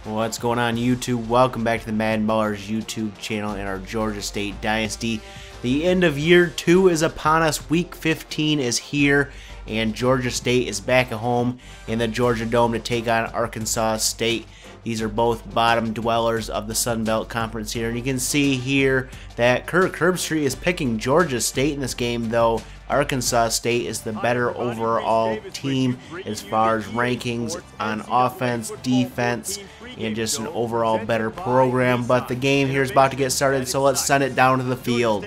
What's going on YouTube? Welcome back to the MaddenBallerz YouTube channel and our Georgia State Dynasty. The end of year 2 is upon us. Week 15 is here and Georgia State is back at home in the Georgia Dome to take on Arkansas State. These are both bottom dwellers of the Sun Belt Conference here, and you can see here that Kirk Herbstreit is picking Georgia State in this game, though Arkansas State is the better overall team as far as rankings on offense, defense, and just an overall better program. But the game here is about to get started, so let's send it down to the field.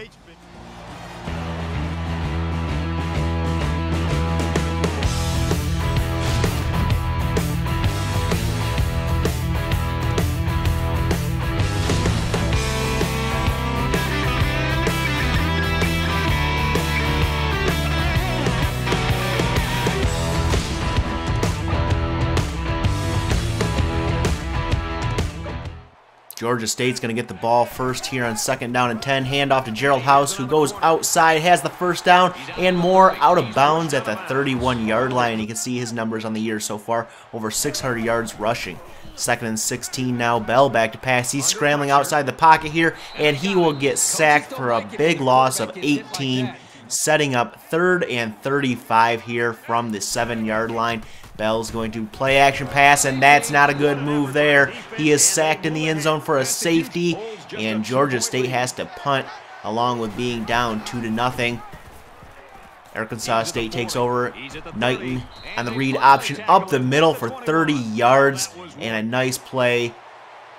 Georgia State's going to get the ball first here on 2nd down and 10. Handoff to Gerald House, who goes outside, has the first down, and more out of bounds at the 31-yard line. You can see his numbers on the year so far, over 600 yards rushing. 2nd and 16 now. Bell back to pass. He's scrambling outside the pocket here, and he will get sacked for a big loss of 18, setting up 3rd and 35 here from the 7-yard line. Bell's going to play action pass, and that's not a good move there. He is sacked in the end zone for a safety, and Georgia State has to punt along with being down 2-0. Arkansas State takes over. Knighton on the read option up the middle for 30 yards, and a nice play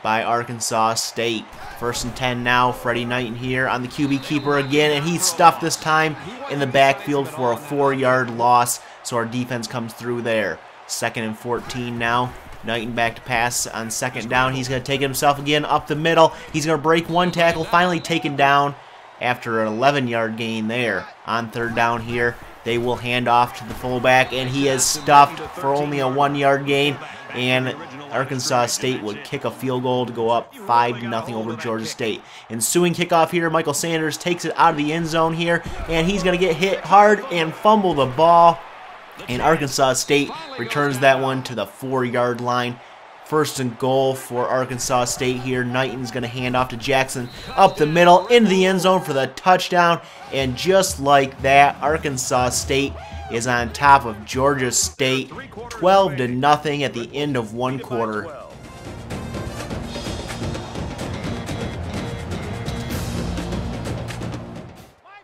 by Arkansas State. 1st and 10 now. Freddie Knighton here on the QB keeper again, and he's stuffed this time in the backfield for a 4-yard loss, so our defense comes through there. 2nd and 14 now. Knighton back to pass on 2nd down. He's going to take it himself again up the middle. He's going to break one tackle, finally taken down after an 11-yard gain there. On 3rd down here, they will hand off to the fullback, and he is stuffed for only a 1-yard gain, and Arkansas State would kick a field goal to go up 5-0 over Georgia State. Ensuing kickoff here, Michael Sanders takes it out of the end zone here, and he's going to get hit hard and fumble the ball. And Arkansas State returns that one to the 4-yard line. 1st and goal for Arkansas State here. Knighton's going to hand off to Jackson up the middle into the end zone for the touchdown. And just like that, Arkansas State is on top of Georgia State 12-0 at the end of 1 quarter.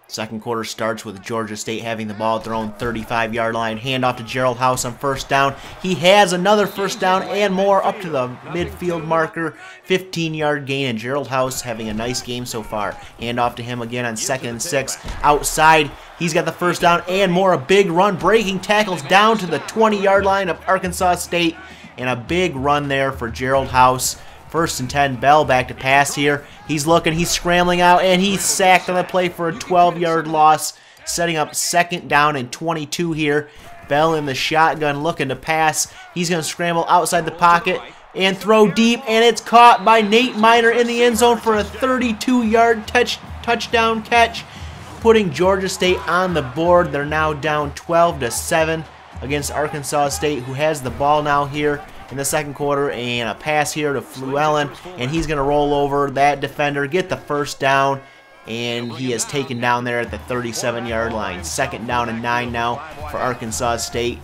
Second quarter starts with Georgia State having the ball at their own 35-yard line. Handoff to Gerald House on 1st down. He has another 1st down and more up to the midfield marker. 15-yard gain, and Gerald House having a nice game so far. Handoff to him again on 2nd and 6. Outside, he's got the 1st down and more. A big run, breaking tackles down to the 20-yard line of Arkansas State. And a big run there for Gerald House. 1st and 10, Bell back to pass here. He's looking, he's scrambling out, and he's sacked on the play for a 12-yard loss, setting up 2nd down and 22 here. Bell in the shotgun looking to pass. He's going to scramble outside the pocket and throw deep, and it's caught by Nate Miner in the end zone for a 32-yard touchdown catch, putting Georgia State on the board. They're now down 12-7 against Arkansas State, who has the ball now here in the 2nd quarter, and a pass here to Fluellen, and he's going to roll over that defender, get the 1st down, and he is taken down there at the 37-yard line. 2nd down and 9 now for Arkansas State.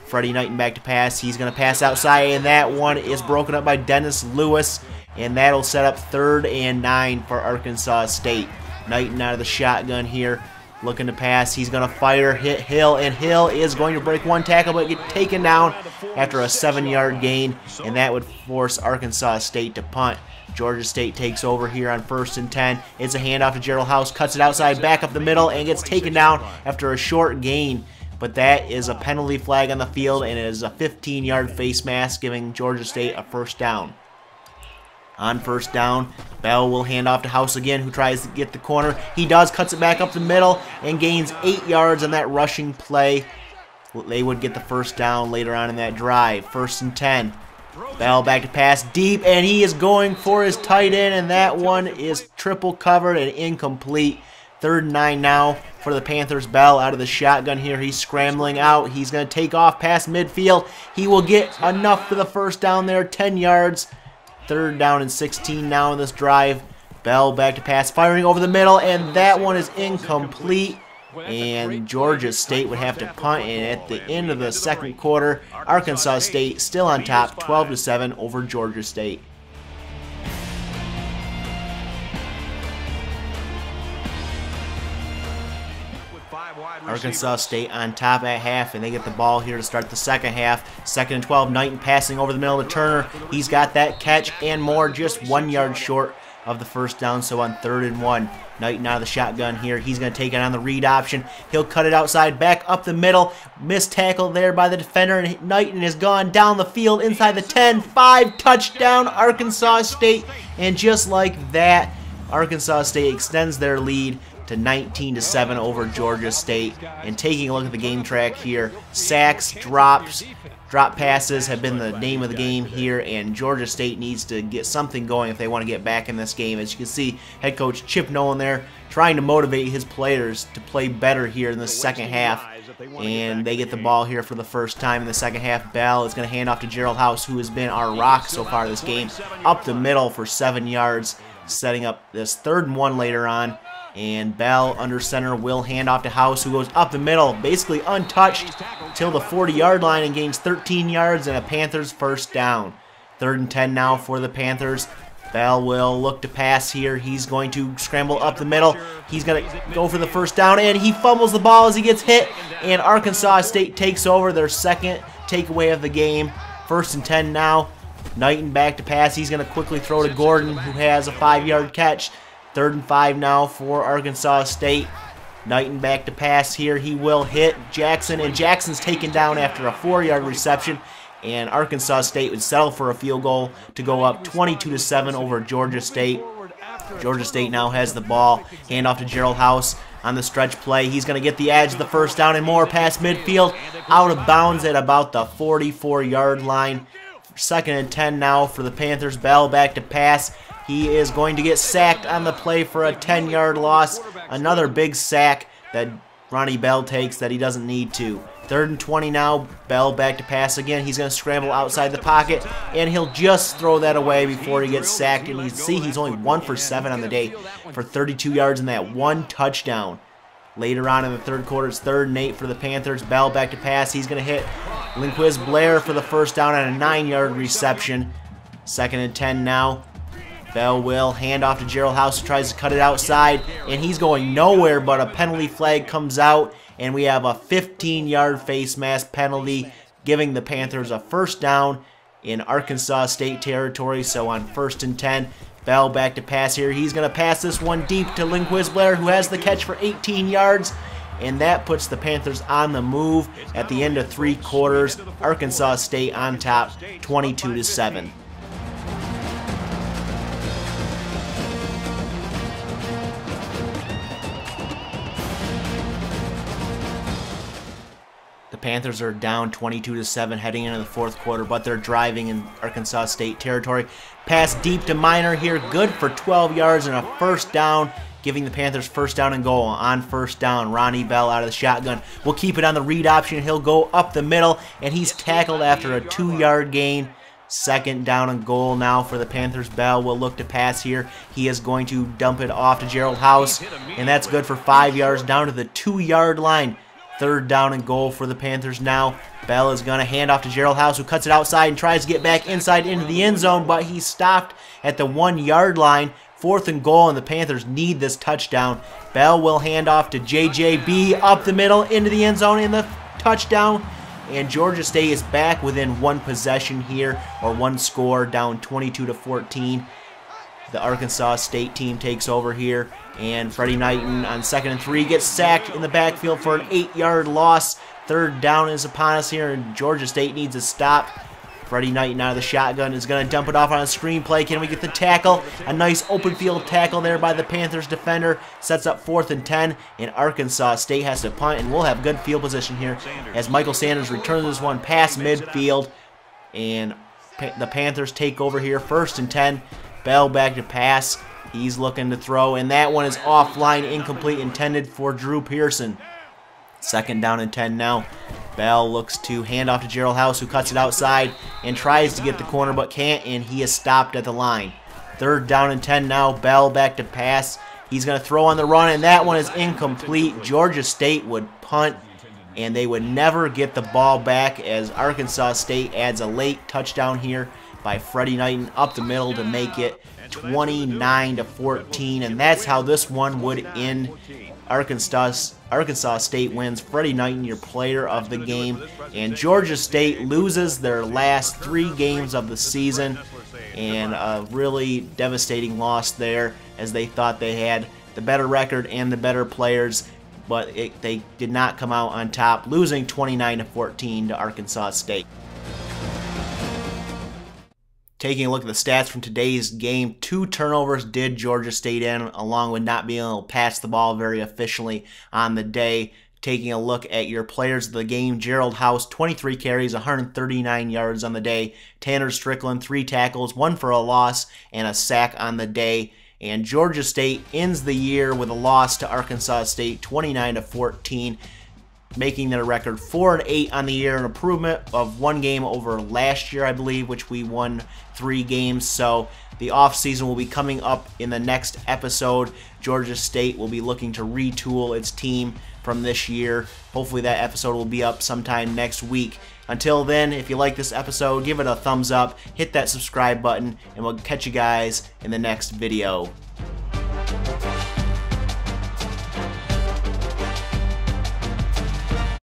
Freddie Knighton back to pass. He's going to pass outside, and that one is broken up by Dennis Lewis, and that'll set up 3rd and 9 for Arkansas State. Knighton out of the shotgun here, looking to pass. He's going to fire, hit Hill, and Hill is going to break one tackle but get taken down after a 7-yard gain, and that would force Arkansas State to punt. Georgia State takes over here on 1st and 10. It's a handoff to Gerald House, cuts it outside, back up the middle, and gets taken down after a short gain. But that is a penalty flag on the field, and it is a 15-yard face mask, giving Georgia State a 1st down. On 1st down, Bell will hand off to House again, who tries to get the corner. He does, cuts it back up the middle, and gains 8 yards on that rushing play. They would get the 1st down later on in that drive. 1st and 10. Bell back to pass deep, and he is going for his tight end, and that one is triple covered and incomplete. 3rd and 9 now for the Panthers. Bell out of the shotgun here. He's scrambling out. He's going to take off past midfield. He will get enough for the 1st down there, 10 yards. 3rd down and 16 now in this drive. Bell back to pass, firing over the middle, and that one is incomplete. And Georgia State would have to punt, and at the end of the 2nd quarter, Arkansas State still on top, 12-7 over Georgia State. Arkansas State on top at half, and they get the ball here to start the 2nd half. 2nd and 12, Knighton passing over the middle to Turner. He's got that catch and more, just 1 yard short of the 1st down, so on 3rd and 1. Knighton out of the shotgun here. He's going to take it on the read option. He'll cut it outside, back up the middle. Missed tackle there by the defender, and Knighton is gone down the field inside the 10. 5, touchdown Arkansas State. And just like that, Arkansas State extends their lead to 19-7 over Georgia State. And taking a look at the game track here, sacks, drops, drop passes have been the name of the game here, and Georgia State needs to get something going if they want to get back in this game. As you can see, head coach Chip Nolan there trying to motivate his players to play better here in the 2nd half. And they get the ball here for the 1st time in the 2nd half. Bell is going to hand off to Gerald House, who has been our rock so far this game, up the middle for 7 yards, setting up this 3rd and 1 later on. And Bell under center will hand off to House, who goes up the middle, basically untouched till the 40-yard line and gains 13 yards and a Panthers 1st down. 3rd and 10 now for the Panthers. Bell will look to pass here. He's going to scramble up the middle. He's going to go for the 1st down, and he fumbles the ball as he gets hit. And Arkansas State takes over their 2nd takeaway of the game. 1st and 10 now. Knighton back to pass. He's going to quickly throw to Gordon, who has a 5-yard catch. 3rd and 5 now for Arkansas State. Knighton back to pass here. He will hit Jackson, and Jackson's taken down after a 4-yard reception. And Arkansas State would settle for a field goal to go up 22-7 over Georgia State. Georgia State now has the ball. Hand off to Gerald House on the stretch play. He's going to get the edge, the 1st down and more past midfield. Out of bounds at about the 44-yard line. 2nd and 10 now for the Panthers. Bell back to pass. He is going to get sacked on the play for a 10-yard loss. Another big sack that Ronnie Bell takes that he doesn't need to. 3rd and 20 now. Bell back to pass again. He's going to scramble outside the pocket, and he'll just throw that away before he gets sacked. And you see he's only 1 for 7 on the day for 32 yards and that 1 touchdown. Later on in the 3rd quarter, it's 3rd and 8 for the Panthers. Bell back to pass. He's going to hit Linquiz Blair for the 1st down on a 9-yard reception. 2nd and 10 now. Bell will hand off to Gerald House, who tries to cut it outside, and he's going nowhere, but a penalty flag comes out, and we have a 15-yard face mask penalty, giving the Panthers a 1st down in Arkansas State territory. So on 1st and 10, Bell back to pass here. He's going to pass this one deep to Linquiz Blair, who has the catch for 18 yards. And that puts the Panthers on the move at the end of 3 quarters. Arkansas State on top, 22-7. The Panthers are down 22-7 heading into the 4th quarter, but they're driving in Arkansas State territory. Pass deep to Minor here, good for 12 yards and a 1st down, giving the Panthers 1st down and goal. On 1st down, Ronnie Bell out of the shotgun will keep it on the read option. He'll go up the middle, and he's tackled after a 2-yard gain. 2nd down and goal now for the Panthers. Bell will look to pass here. He is going to dump it off to Gerald House, and that's good for 5 yards down to the 2-yard line. 3rd down and goal for the Panthers now. Bell is going to hand off to Gerald House, who cuts it outside and tries to get back inside into the end zone, but he's stopped at the 1-yard line. 4th and goal, and the Panthers need this touchdown. Bell will hand off to JJB up the middle into the end zone in the touchdown. And Georgia State is back within 1 possession here, or 1 score, down 22-14. The Arkansas State team takes over here, and Freddie Knighton on 2nd and 3 gets sacked in the backfield for an 8-yard loss. 3rd down is upon us here, and Georgia State needs a stop. Freddie Knighton out of the shotgun is going to dump it off on a screen play. Can we get the tackle? A nice open field tackle there by the Panthers defender. Sets up 4th and 10, and Arkansas State has to punt, and we'll have good field position here as Michael Sanders returns this one past midfield, and the Panthers take over here. 1st and 10. Bell back to pass. He's looking to throw, and that one is offline, incomplete, intended for Drew Pearson. 2nd down and 10 now. Bell looks to hand off to Gerald House, who cuts it outside and tries to get the corner but can't, and he is stopped at the line. 3rd down and 10 now. Bell back to pass. He's going to throw on the run, and that one is incomplete. Georgia State would punt, and they would never get the ball back as Arkansas State adds a late touchdown here by Freddie Knighton up the middle to make it 29-14, and that's how this one would end. Arkansas State wins. Freddie Knighton, your player of the game, and Georgia State loses their last 3 games of the season, and a really devastating loss there, as they thought they had the better record and the better players, but they did not come out on top, losing 29-14 to Arkansas State. Taking a look at the stats from today's game, 2 turnovers did Georgia State in, along with not being able to pass the ball very efficiently on the day. Taking a look at your players of the game, Gerald House, 23 carries, 139 yards on the day. Tanner Strickland, 3 tackles, 1 for a loss, and a sack on the day. And Georgia State ends the year with a loss to Arkansas State, 29-14. Making their record 4-8 on the year, an improvement of 1 game over last year, I believe, which we won 3 games. So the offseason will be coming up in the next episode. Georgia State will be looking to retool its team from this year. Hopefully that episode will be up sometime next week. Until then, if you like this episode, give it a thumbs up, hit that subscribe button, and we'll catch you guys in the next video.